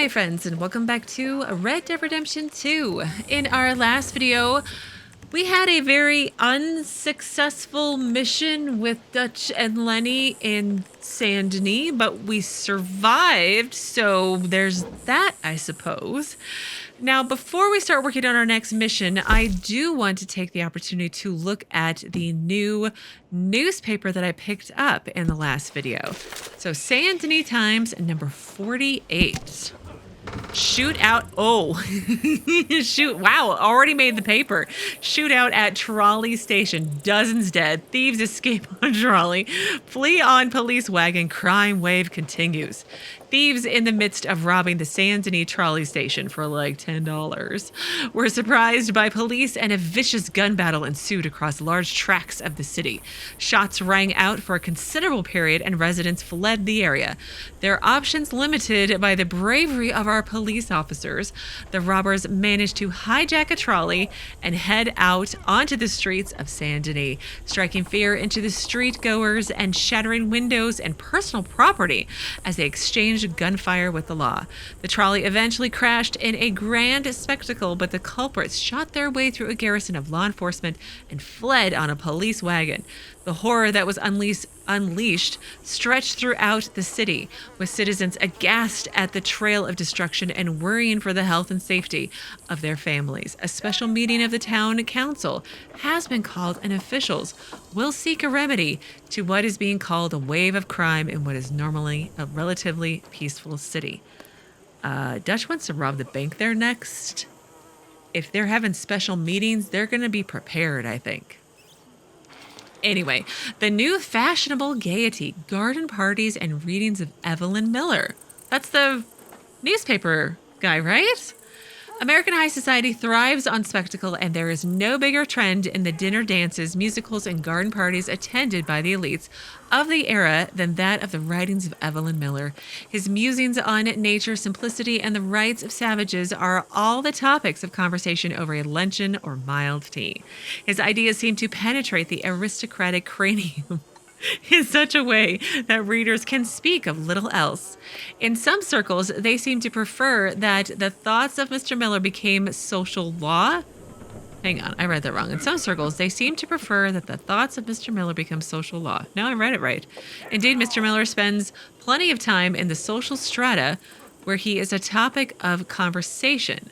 my friends, and welcome back to Red Dead Redemption 2. In our last video, we had a very unsuccessful mission with Dutch and Lenny in Saint Denis, but we survived, so there's that, I suppose. Now, before we start working on our next mission, I do want to take the opportunity to look at the new newspaper that I picked up in the last video. So, Saint Denis Times, number 48. Shootout. Oh, shoot. Wow. Already made the paper. Shootout at trolley station. Dozens dead. Thieves escape on trolley. Flee on police wagon. Crime wave continues. Thieves in the midst of robbing the Saint Denis trolley station for like $10 were surprised by police, and a vicious gun battle ensued across large tracts of the city. Shots rang out for a considerable period and residents fled the area. Their options limited by the bravery of our police officers, the robbers managed to hijack a trolley and head out onto the streets of Saint Denis, striking fear into the street goers and shattering windows and personal property as they exchanged gunfire with the law. The trolley eventually crashed in a grand spectacle, but the culprits shot their way through a garrison of law enforcement and fled on a police wagon. The horror that was unleashed stretched throughout the city, with citizens aghast at the trail of destruction and worrying for the health and safety of their families. A special meeting of the town council has been called, and officials will seek a remedy to what is being called a wave of crime in what is normally a relatively peaceful city. Dutch wants to rob the bank there next. If they're having special meetings, they're going to be prepared, I think. Anyway, the new fashionable gaiety, garden parties, and readings of Evelyn Miller. That's the newspaper guy, right? American high society thrives on spectacle, and there is no bigger trend in the dinner dances, musicals, and garden parties attended by the elites of the era than that of the writings of Evelyn Miller. His musings on nature, simplicity, and the rights of savages are all the topics of conversation over a luncheon or mild tea. His ideas seem to penetrate the aristocratic cranium in such a way that readers can speak of little else. In some circles, they seem to prefer that the thoughts of Mr. Miller became social law. Hang on, I read that wrong. In some circles, they seem to prefer that the thoughts of Mr. Miller become social law. No, I read it right. Indeed, Mr. Miller spends plenty of time in the social strata where he is a topic of conversation.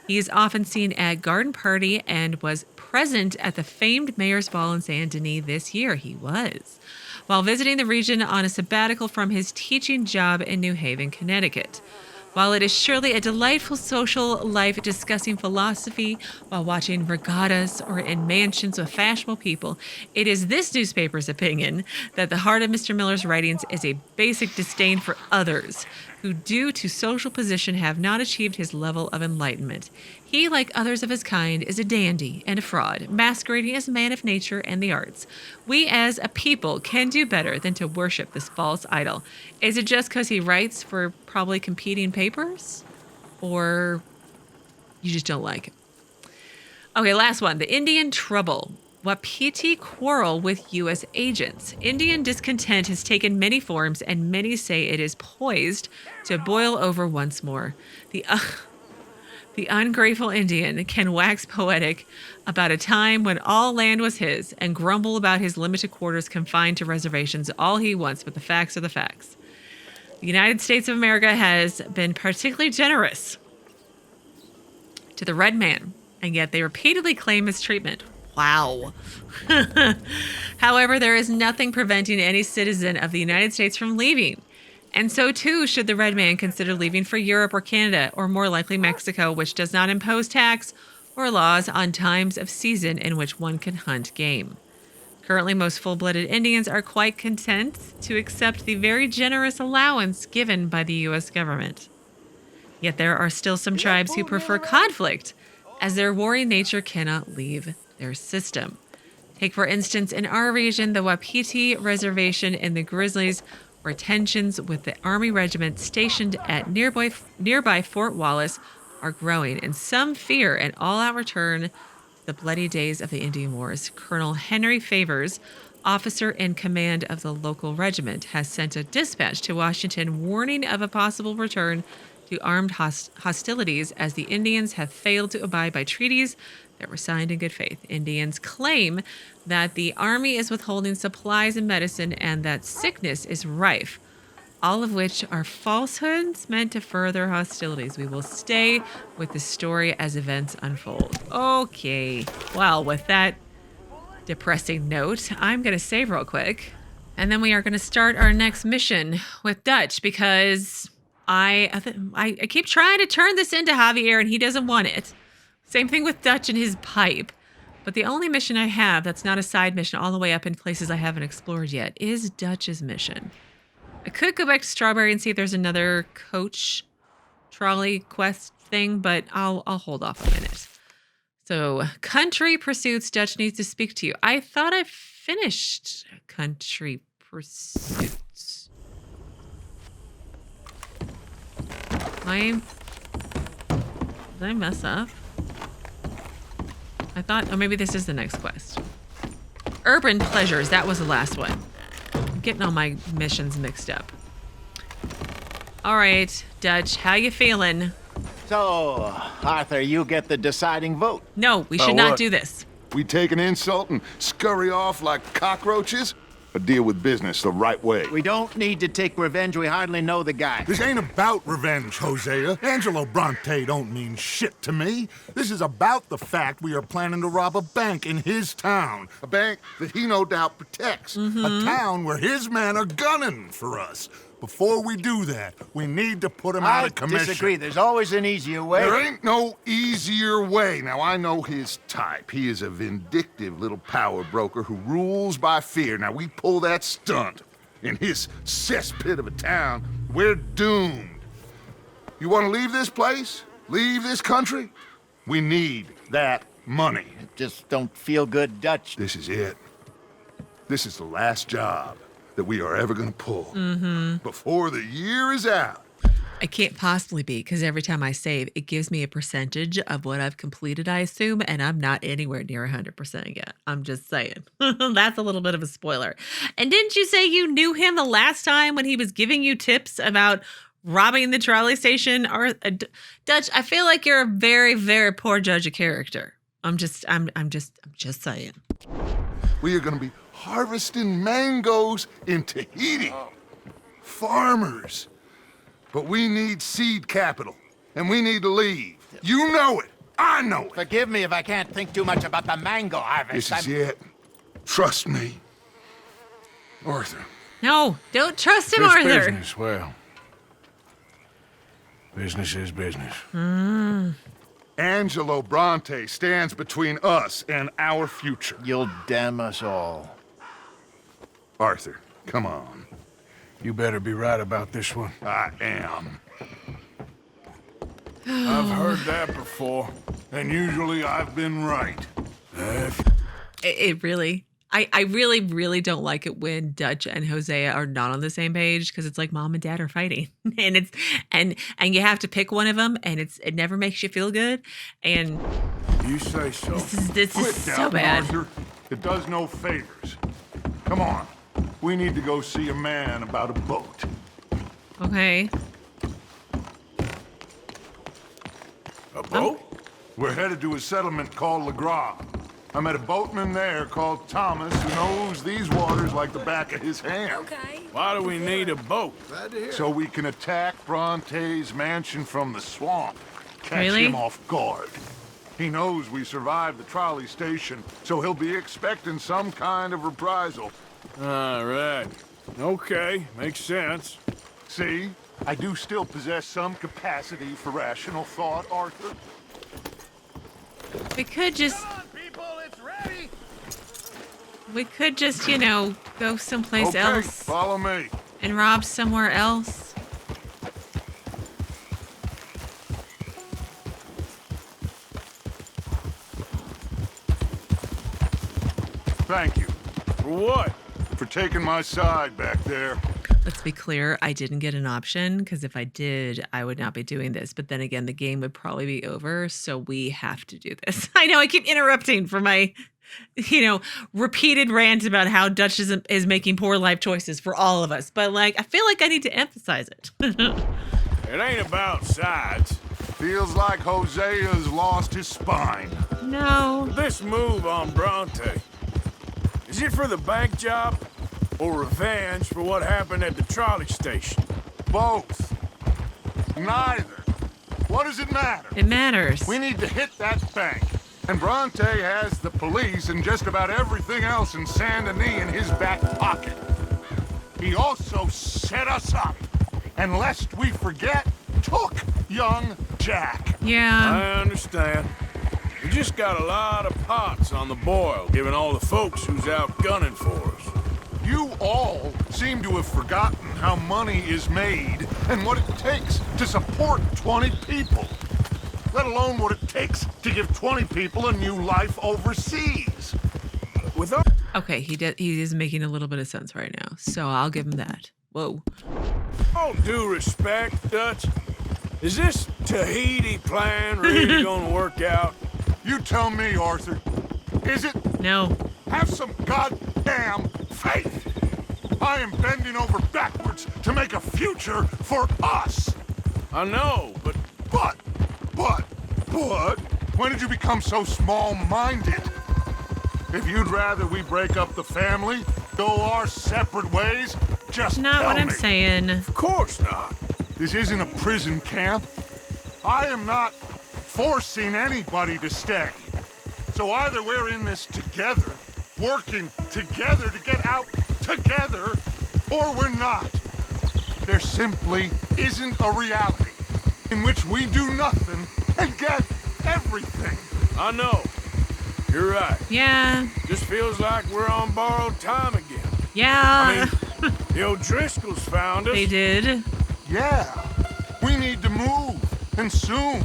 He is often seen at garden party and was present at the famed mayor's ball in Saint Denis this year. He was. While visiting the region on a sabbatical from his teaching job in New Haven, Connecticut. While it is surely a delightful social life discussing philosophy while watching regattas or in mansions with fashionable people, it is this newspaper's opinion that the heart of Mr. Miller's writings is a basic disdain for others who, due to social position, have not achieved his level of enlightenment. He, like others of his kind, is a dandy and a fraud, masquerading as a man of nature and the arts. We as a people can do better than to worship this false idol. Is it just because he writes for probably competing papers? Or you just don't like him? Okay, last one. The Indian trouble. Wapiti quarrel with U.S. agents. Indian discontent has taken many forms, and many say it is poised to boil over once more. The ungrateful Indian can wax poetic about a time when all land was his and grumble about his limited quarters confined to reservations all he wants, but the facts are the facts. The United States of America has been particularly generous to the red man, and yet they repeatedly claim mistreatment. Wow. However, there is nothing preventing any citizen of the United States from leaving. And so, too, should the red man consider leaving for Europe or Canada, or more likely Mexico, which does not impose tax or laws on times of season in which one can hunt game. Currently, most full-blooded Indians are quite content to accept the very generous allowance given by the U.S. government. Yet there are still some tribes who prefer conflict, as their warring nature cannot leave their system. Take, for instance, in our region, the Wapiti Reservation in the Grizzlies, where tensions with the Army regiment stationed at nearby Fort Wallace are growing, and some fear an all-out return to the bloody days of the Indian Wars. Colonel Henry Favors, officer in command of the local regiment, has sent a dispatch to Washington warning of a possible return to armed hostilities as the Indians have failed to abide by treaties that were signed in good faith. Indians claim that the army is withholding supplies and medicine and that sickness is rife, all of which are falsehoods meant to further hostilities. We will stay with the story as events unfold. Okay. Well, with that depressing note, I'm going to save real quick. And then we are going to start our next mission with Dutch because I keep trying to turn this into Javier and he doesn't want it. Same thing with Dutch and his pipe. But the only mission I have that's not a side mission all the way up in places I haven't explored yet is Dutch's mission. I could go back to Strawberry and see if there's another coach trolley quest thing, but I'll hold off a minute. So, country pursuits. Dutch needs to speak to you. I thought I finished country pursuits. Did I mess up? I thought, oh, maybe this is the next quest. Urban pleasures. That was the last one. I'm getting all my missions mixed up. All right, Dutch, how you feeling? So, Arthur, you get the deciding vote. No, we should not do this. We take an insult and scurry off like cockroaches? Or deal with business the right way? We don't need to take revenge. We hardly know the guy. This ain't about revenge, Hosea. Angelo Bronte don't mean shit to me. This is about the fact we are planning to rob a bank in his town. A bank that he no doubt protects. A town where his men are gunning for us. Before we do that, we need to put him out of commission. I disagree. There's always an easier way. There ain't no easier way. Now, I know his type. He is a vindictive little power broker who rules by fear. Now, we pull that stunt in his cesspit of a town, we're doomed. You want to leave this place? Leave this country? We need that money. Just don't feel good, Dutch. This is it. This is the last job that we are ever going to pull before the year is out. I can't possibly be, because every time I save, it gives me a percentage of what I've completed, I assume, and I'm not anywhere near 100% yet. I'm just saying. That's a little bit of a spoiler. And didn't you say you knew him the last time when he was giving you tips about robbing the trolley station? Or Dutch, I feel like you're a very, very poor judge of character. I'm just saying. We are going to be harvesting mangoes in Tahiti. Farmers. But we need seed capital, and we need to leave. You know it. I know it. Forgive me if I can't think too much about the mango harvest. This is it. Trust me. Arthur. No, don't trust him, This Arthur. business, well, business is business. Angelo Bronte stands between us and our future. You'll damn us all. Arthur, come on. You better be right about this one. I am. I've heard that before, and usually I've been right. It really, I really, really don't like it when Dutch and Hosea are not on the same page, because it's like mom and dad are fighting, and it's and you have to pick one of them, and it never makes you feel good. And You say so. this is so doubting, bad. Arthur. It does no favors. Come on. We need to go see a man about a boat. Okay. A boat? We're headed to a settlement called Lagras. I met a boatman there called Thomas who knows these waters like the back of his hand. Okay. Why do we need a boat? So we can attack Bronte's mansion from the swamp. Catch Really? him off guard. He knows we survived the trolley station, so he'll be expecting some kind of reprisal. All right. Okay, makes sense. See? I do still possess some capacity for rational thought, Arthur. We could just, Come on, people, it's ready. go someplace Okay, else follow me. and rob somewhere else. Thank you. For what? For taking my side back there. Let's be clear, I didn't get an option, because if I did, I would not be doing this. But then again, the game would probably be over, so we have to do this. I know I keep interrupting for my, repeated rant about how Dutch is making poor life choices for all of us. But I feel like I need to emphasize it. It ain't about sides. Feels like Hosea's lost his spine. No. This move on Bronte, is it for the bank job or revenge for what happened at the trolley station? Both. Neither. What does it matter? It matters. We need to hit that bank. And Bronte has the police and just about everything else in Saint Denis in his back pocket. He also set us up. And lest we forget, took young Jack. Yeah. I understand. We just got a lot of pots on the boil, given all the folks who's out gunning for us. You all seem to have forgotten how money is made and what it takes to support 20 people. Let alone what it takes to give 20 people a new life overseas. With all Okay, he is making a little bit of sense right now, so I'll give him that. Whoa. due respect, Dutch, is this Tahiti plan really gonna work out? You tell me, Arthur. Is it? No. Have some goddamn faith. I am bending over backwards to make a future for us. I know, but when did you become so small-minded? If you'd rather we break up the family, go our separate ways, just Not tell what I'm me. saying. of course not. This isn't a prison camp. I am not forcing anybody to stay. So either we're in this together, working together to get out together, or we're not. There simply isn't a reality in which we do nothing and get everything. I know. You're right. Yeah. Just feels like we're on borrowed time again. Yeah. I mean, the O'Driscolls found us. They did. Yeah, we need to move, and soon.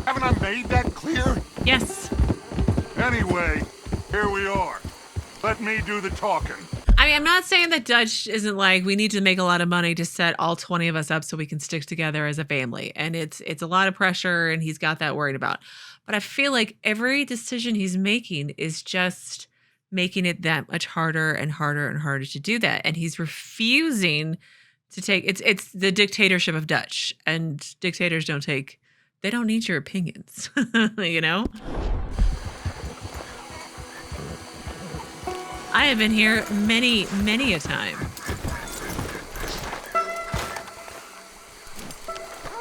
Haven't I made that clear? Yes. Anyway, here we are. Let me do the talking. I mean, I'm not saying that Dutch isn't like, we need to make a lot of money to set all 20 of us up so we can stick together as a family. And it's a lot of pressure, and he's got that worried about. But I feel like every decision he's making is just making it that much harder and harder and harder to do that. And he's refusing to take, it's the dictatorship of Dutch. And dictators they don't need your opinions, you know? I have been here many, many a time.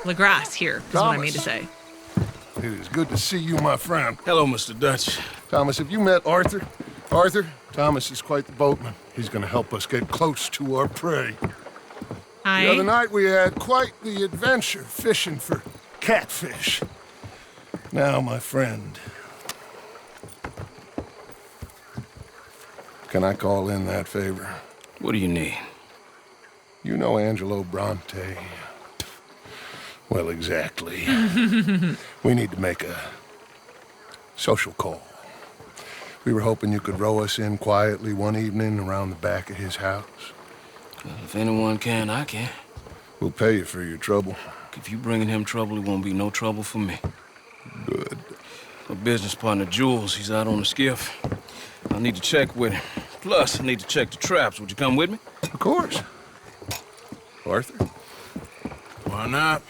Lagras here is what I mean to say. It is good to see you, my friend. Hello, Mr. Dutch. Thomas, have you met Arthur? Arthur, Thomas is quite the boatman. He's going to help us get close to our prey. Hi. The other night we had quite the adventure fishing for catfish. Now, my friend, can I call in that favor? What do you need? You know Angelo Bronte. Well, exactly. We need to make a social call. We were hoping you could row us in quietly one evening around the back of his house. Well, if anyone can, I can. We'll pay you for your trouble. If you bringing him trouble, it won't be no trouble for me. Good. My business partner, Jules, he's out on the skiff. I need to check with him. Plus, I need to check the traps. Would you come with me? Of course. Arthur? Why not?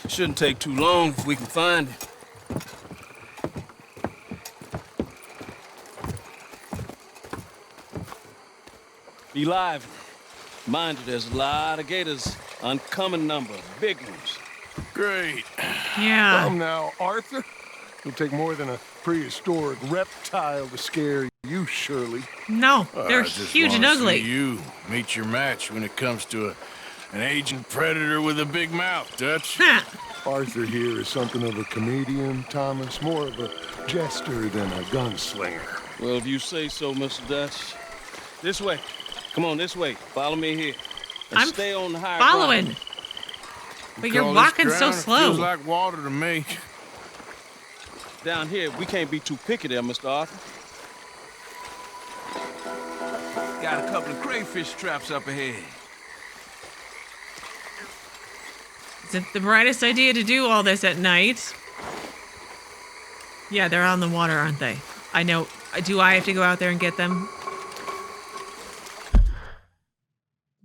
Shouldn't take too long if we can find him. Be lively. Mind you, there's a lot of gators. Uncommon number. Big ones. Great. Yeah. Come now, Arthur. It'll take more than a prehistoric reptile to scare you, surely. No, they're I just huge and wanna ugly. see you meet your match when it comes to an aging predator with a big mouth, Dutch. Ha! Arthur here is something of a comedian, Thomas. More of a jester than a gunslinger. Well, if you say so, Mr. Dutch. This way. Come on, this way. Follow me here. And I'm stay on the high following. ground. But you're Call this walking so ground, it slow. Feels like water to me. Down here, we can't be too picky there, Mr. Arthur. Got a couple of crayfish traps up ahead. Is it the brightest idea to do all this at night? Yeah, they're on the water, aren't they? I know. Do I have to go out there and get them?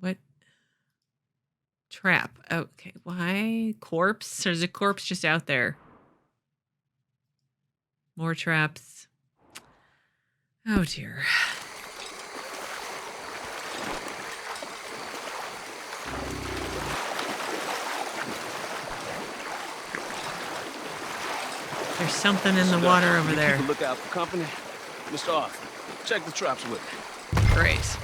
What? Trap. Okay, why? Corpse? There's a corpse just out there. More traps. Oh, dear. There's something in the water over there. Keep a lookout for company. Mr. Arthur, check the traps with me. Great.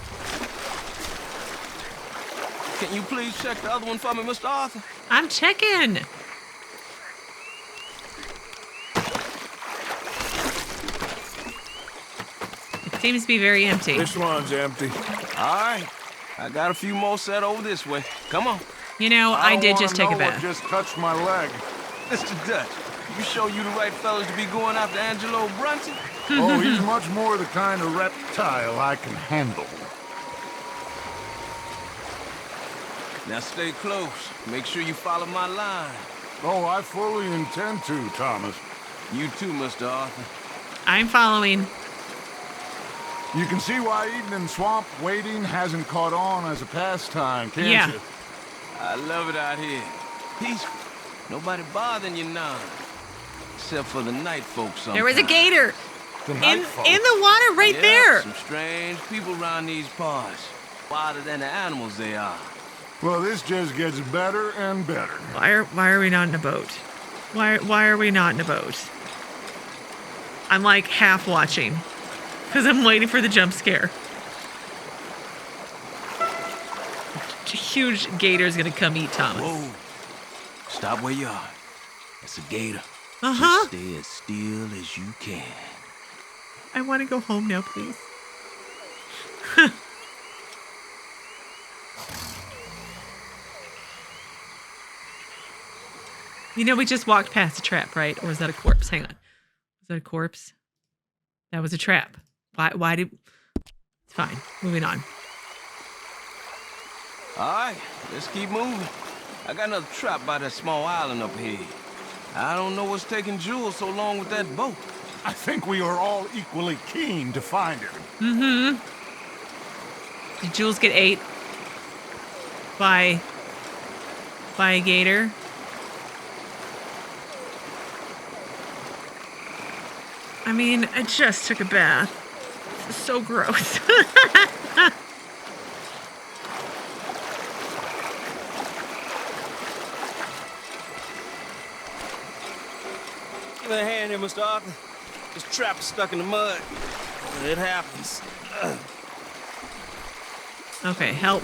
Can you please check the other one for me, Mr. Arthur? I'm checking. It seems to be very empty. This one's empty. All right. I got a few more set over this way. Come on. You know, I did just take a What bath. just touched my leg? Mr. Dutch, you sure you the right fellas to be going after Angelo Bronte? Oh, he's much more the kind of reptile I can handle. Now stay close. Make sure you follow my line. Oh, I fully intend to, Thomas. You too, Mr. Arthur. I'm following. You can see why eating in swamp wading hasn't caught on as a pastime, can't Yeah. you? I love it out here. Peaceful. Nobody bothering you now. Except for the night folks sometimes. There was a gator The in night folk. the water right Yeah, there. some strange people around these parts. Wilder than the animals they are. Well, this just gets better and better. Why are we not in a boat? Why are we not in a boat? I'm like half watching because I'm waiting for the jump scare. A huge gator's gonna come eat Thomas. Whoa. Stop where you are. That's a gator. Uh-huh. Just stay as still as you can. I want to go home now, please. You know, we just walked past a trap, right? Or was that a corpse? Hang on. Was that a corpse? That was a trap. Why did... It's fine. Moving on. All right, let's keep moving. I got another trap by that small island up here. I don't know what's taking Jules so long with that boat. I think we are all equally keen to find it. Mm-hmm. Did Jules get ate by a gator? I mean, I just took a bath. This is so gross. Give me a hand here, Mr. Arthur. This trap is stuck in the mud. It happens. Okay, help.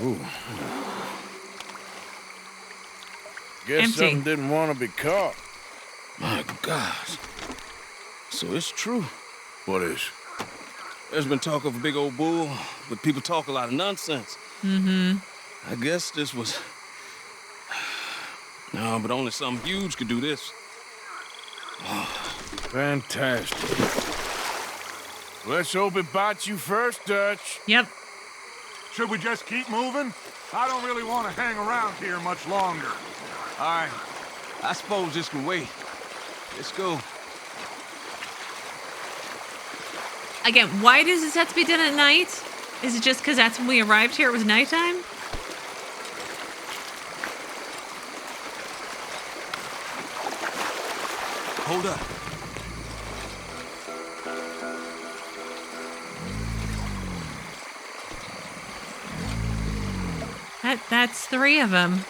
Ooh. Guess Empty. something didn't want to be caught. My gosh. So it's true. What is? There's been talk of a big old bull, but people talk a lot of nonsense. Mm-hmm. I guess this was... No, but only something huge could do this. Fantastic. Let's hope it bites you first, Dutch. Yep. Should we just keep moving? I don't really want to hang around here much longer. All right. I suppose this can wait. Let's go. Again, why does this have to be done at night? Is it just because that's when we arrived here? It was nighttime? Hold up. That's three of them.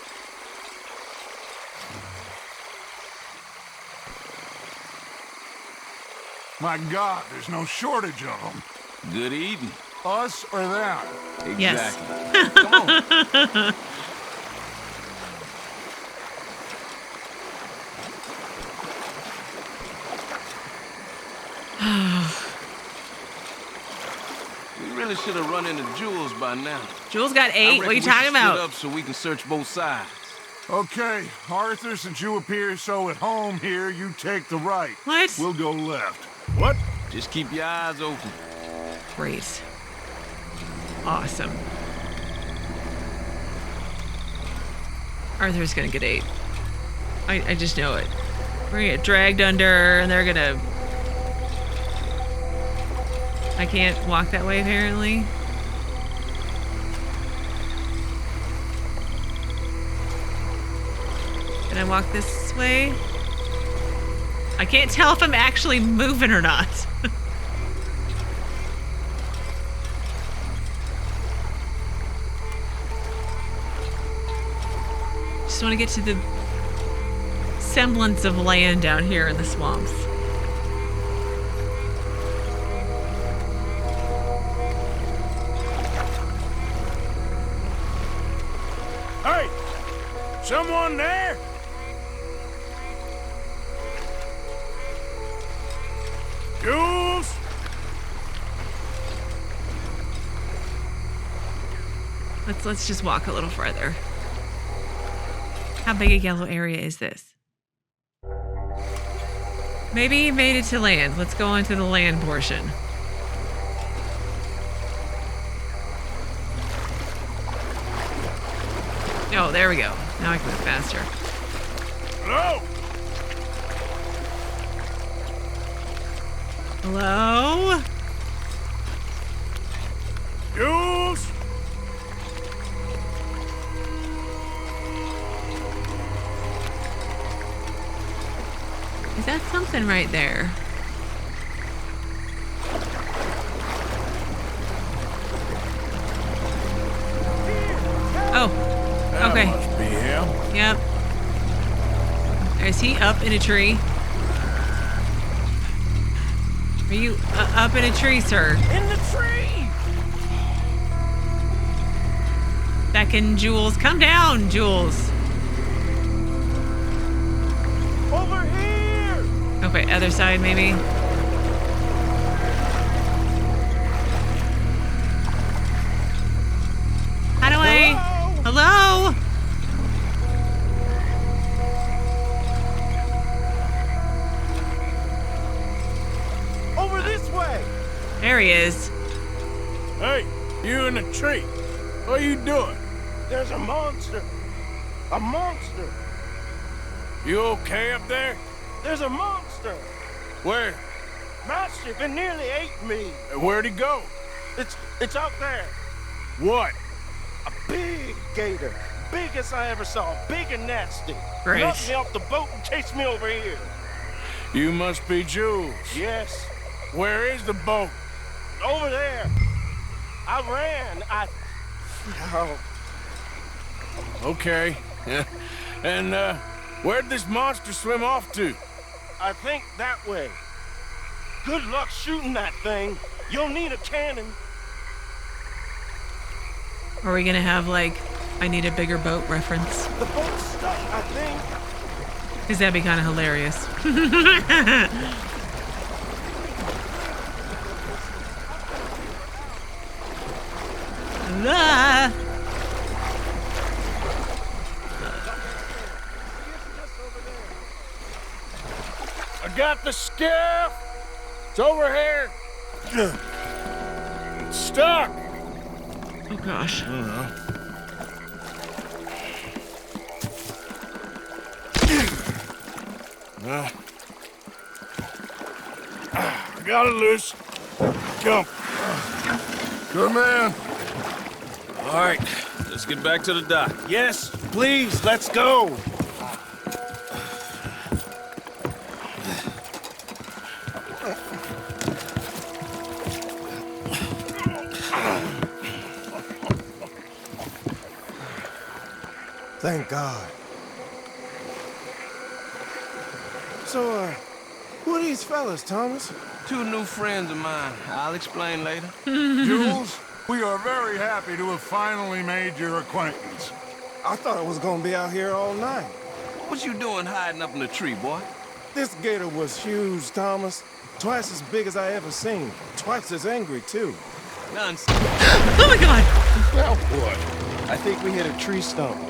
My God, there's no shortage of them. Good eating. Us or them? Yes. Exactly. Come on. We really should have run into Jules by now. Jules got 8. What are you talking Split about? up so we can search both sides. Okay, Arthur, since you appear so at home here, you take the right. What? We'll go left. What? Just keep your eyes open. Great. Awesome. Arthur's gonna get 8. I just know it. We're gonna get dragged under, and they're gonna I can't walk that way, apparently. Can I walk this way? I can't tell if I'm actually moving or not. Just want to get to the semblance of land down here in the swamps. Hey! Someone there? Jules? Let's just walk a little further. How big a yellow area is this? Maybe he made it to land. Let's go into the land portion. Oh, there we go. Now I can move faster. Hello? Hello? Jules? Is that something right there? Oh, okay. That must be him. Yep. Is he up in a tree? Are you up in a tree, sir? In the tree! Beckon, Jules. Come down, Jules. Over here! Okay, other side, maybe. How do I... Hello? Over this way! There he is. Hey, you in the tree. What are you doing? There's a monster! A monster! You okay up there? There's a monster! Where? Master, it nearly ate me! Where'd he go? It's out there! What? A big gator! Biggest I ever saw, big and nasty! Great. Knocked me off the boat and chased me over here! You must be Jules. Yes, Where is the boat? over there! I ran, Oh, Okay. And, where'd this monster swim off to? I think that way. Good luck shooting that thing. You'll need a cannon. Are we gonna have, like, I need a bigger boat reference? The boat's stuck, I think. Because that'd be kind of hilarious. Ah. I got the skiff! It's over here! It's stuck! Oh gosh. I got it loose. Jump. Good man. All right, let's get back to the dock. Yes, please, let's go. Thank God. So, who are these fellas, Thomas? Two new friends of mine. I'll explain later. Jules, we are very happy to have finally made your acquaintance. I thought I was gonna be out here all night. What you doing hiding up in the tree, boy? This gator was huge, Thomas. Twice as big as I ever seen. Twice as angry, too. Nonsense. Oh my god. Now what? I think we hit a tree stump.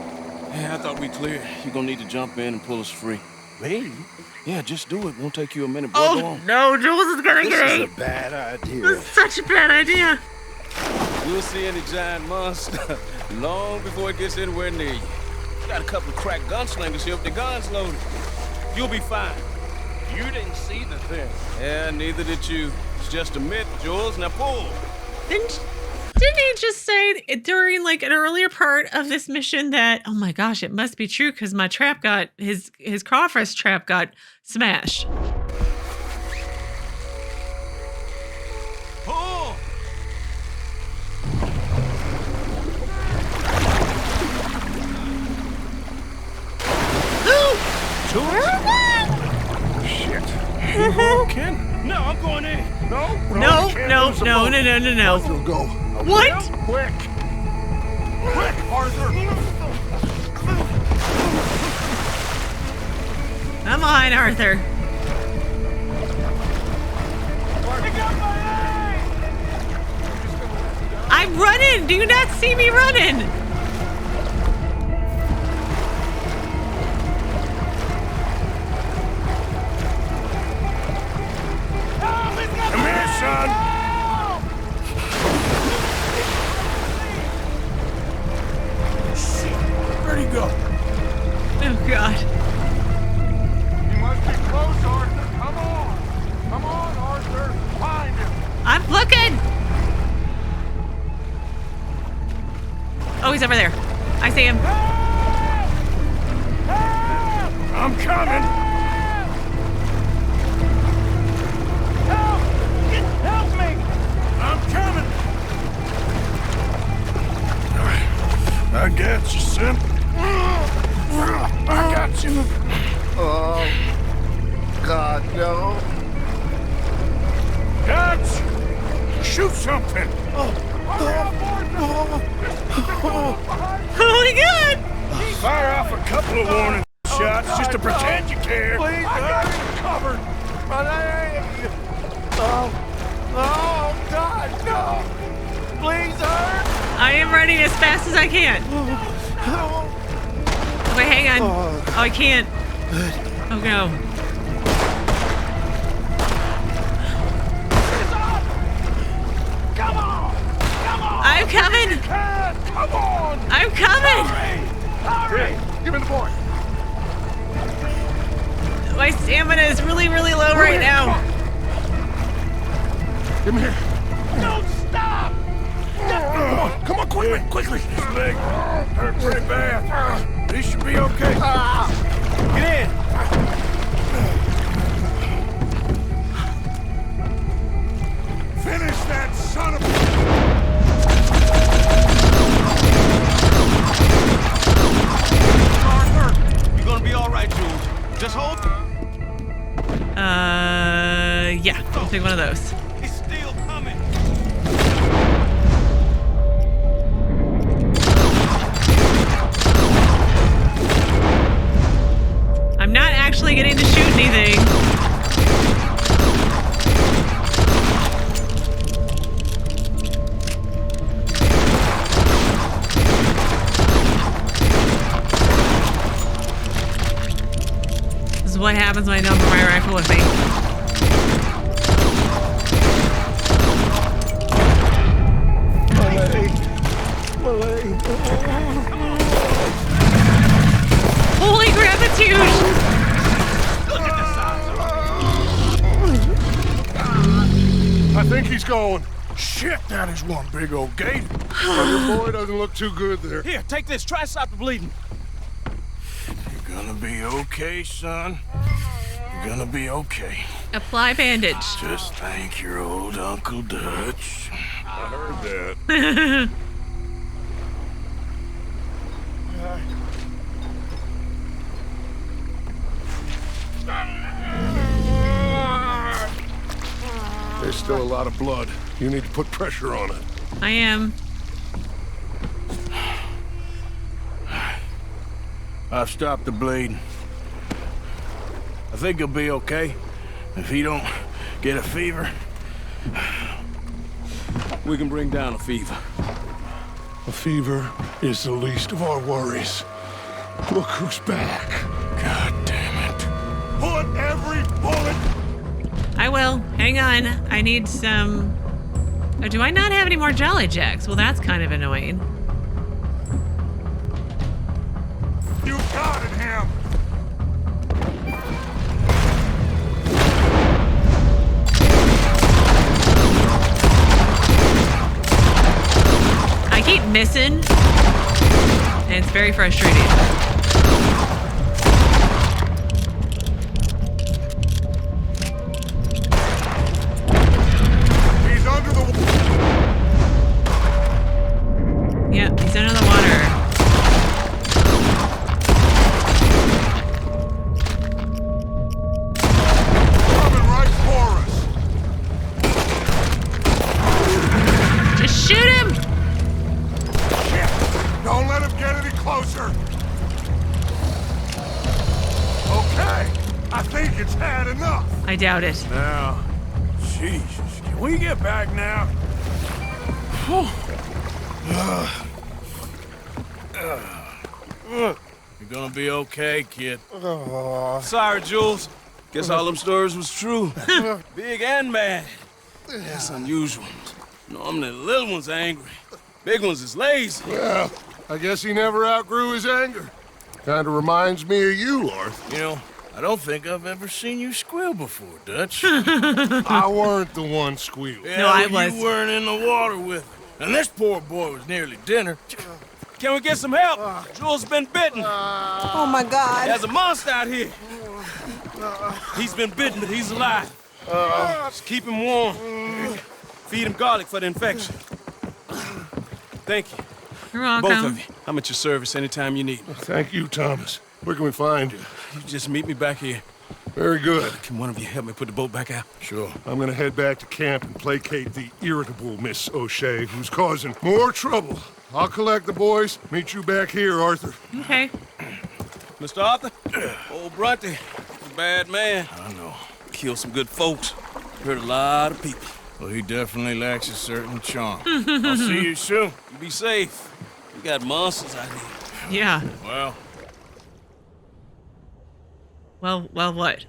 Yeah, I thought we cleared. You're gonna need to jump in and pull us free. Me? Yeah, just do it. Won't take you a minute, boy. Go Oh on. no, Jules is gonna This get is it. a bad idea. This is such a bad idea. You'll see any giant monster long before it gets anywhere near you. Got a couple of crack gunslingers here with their guns loaded. You'll be fine. You didn't see the thing. Yeah, neither did you. It's just a myth, Jules. Now pull. Didn't he just say during like an earlier part of this mission that, oh my gosh, it must be true because my trap got, his crawfish trap got smashed. Pull! Shit. Ken? No, I'm going in. No. Arthur, go. What? Quick! Quick, Arthur! Come on, Arthur. I'm running. Do you not see me running? Come here, son! Where'd he go? Oh, God. He must be close, Arthur. Come on! Come on, Arthur! Find him! I'm looking. Oh, he's over there. I see him. I'm coming! Help me! I'm coming! I got you, son. I got you. Oh, God, no. Guts! Shoot something! Oh my God! Fire off a couple of warning shots just to pretend you care. Please, I got you covered. My leg. Oh, God, no! Please, hurt! I am running as fast as I can. Wait, hang on. Oh, I can't. Oh, no. Come on! Come on! I'm coming. Come on! I'm coming. Hurry! Give me the boy. My stamina is really, really low right now. Give me here. Don't stop! Come on, quickly! His leg hurt pretty bad. He should be okay. Get in! Finish that son of a... Arthur, you're gonna be all right, Jules. Just hold. Yeah, I'll take one of those. He's still coming. I'm not actually getting to shoot anything. This is what happens when I don't bring my rifle with me. Holy crap, it's huge! Look at the size. I think he's going. Shit, that is one big old gate. Your boy doesn't look too good there. Here, take this. Try to stop the bleeding. You're gonna be okay, son. You're gonna be okay. Apply bandage. Just thank your old Uncle Dutch. I heard that. There's still a lot of blood. You need to put pressure on it. I am. I've stopped the bleeding. I think he'll be okay. If he don't get a fever. We can bring down a fever. A fever is the least of our worries. Look who's back. God damn it. Put every bullet. I will. Hang on. I need some... Oh, do I not have any more Jolly Jacks? Well, that's kind of annoying. You got it, him. missing. And it's very frustrating. He's under the... Yep, he's under the water. Coming right for us. Just shoot him! Shit! Don't let him get any closer. Okay, I think it's had enough. I doubt it. Now, Jesus, can we get back now? You're gonna be okay, kid. Sorry, Jules. Guess all them stories was true. Big and mad. That's unusual. Normally the little ones are angry. Big ones is lazy. Well, I guess he never outgrew his anger. Kind of reminds me of you, Arthur. You know, I don't think I've ever seen you squeal before, Dutch. I weren't the one squealing. Yeah, No, I well, was. You weren't in the water with him. And this poor boy was nearly dinner. Can we get some help? Jules been bitten. Oh my God. There's a monster out here. He's been bitten, but he's alive. Just keep him warm. Feed him garlic for the infection. Thank you. You're welcome. Both of you. I'm at your service anytime you need me. Thank you, Thomas. Where can we find you? You just meet me back here. Very good. Can one of you help me put the boat back out? Sure. I'm gonna head back to camp and placate the irritable Miss O'Shea, who's causing more trouble. I'll collect the boys. Meet you back here, Arthur. Okay. Mr. Arthur? Old Bronte. He's a bad man. I know. Killed some good folks. Hurt a lot of people. Well, he definitely lacks a certain charm. I'll see you soon. You be safe. We got monsters out here. Yeah. Well, Well, what?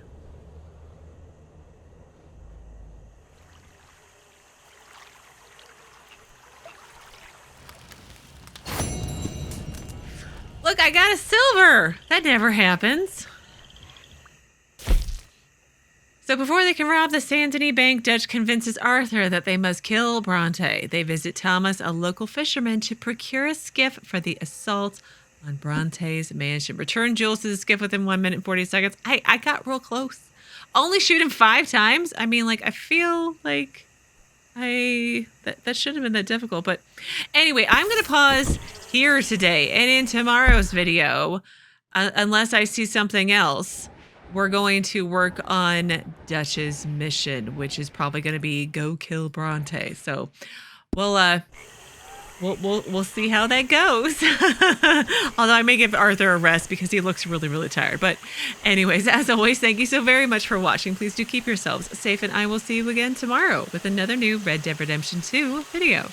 Look, I got a silver. That never happens. So before they can rob the Saint Denis Bank, Dutch convinces Arthur that they must kill Bronte. They visit Thomas, a local fisherman, to procure a skiff for the assault on Bronte's mansion. Return Jules to the skiff within 1 minute and 40 seconds. I got real close. Only shoot him 5 times. I mean, like, I feel like that shouldn't have been that difficult. But anyway, I'm going to pause here today. And in tomorrow's video, unless I see something else, we're going to work on Dutch's mission, which is probably going to be go kill Bronte. So we'll see how that goes. Although I may give Arthur a rest because he looks really, really tired. But anyways, as always, thank you so very much for watching. Please do keep yourselves safe, and I will see you again tomorrow with another new Red Dead Redemption 2 video.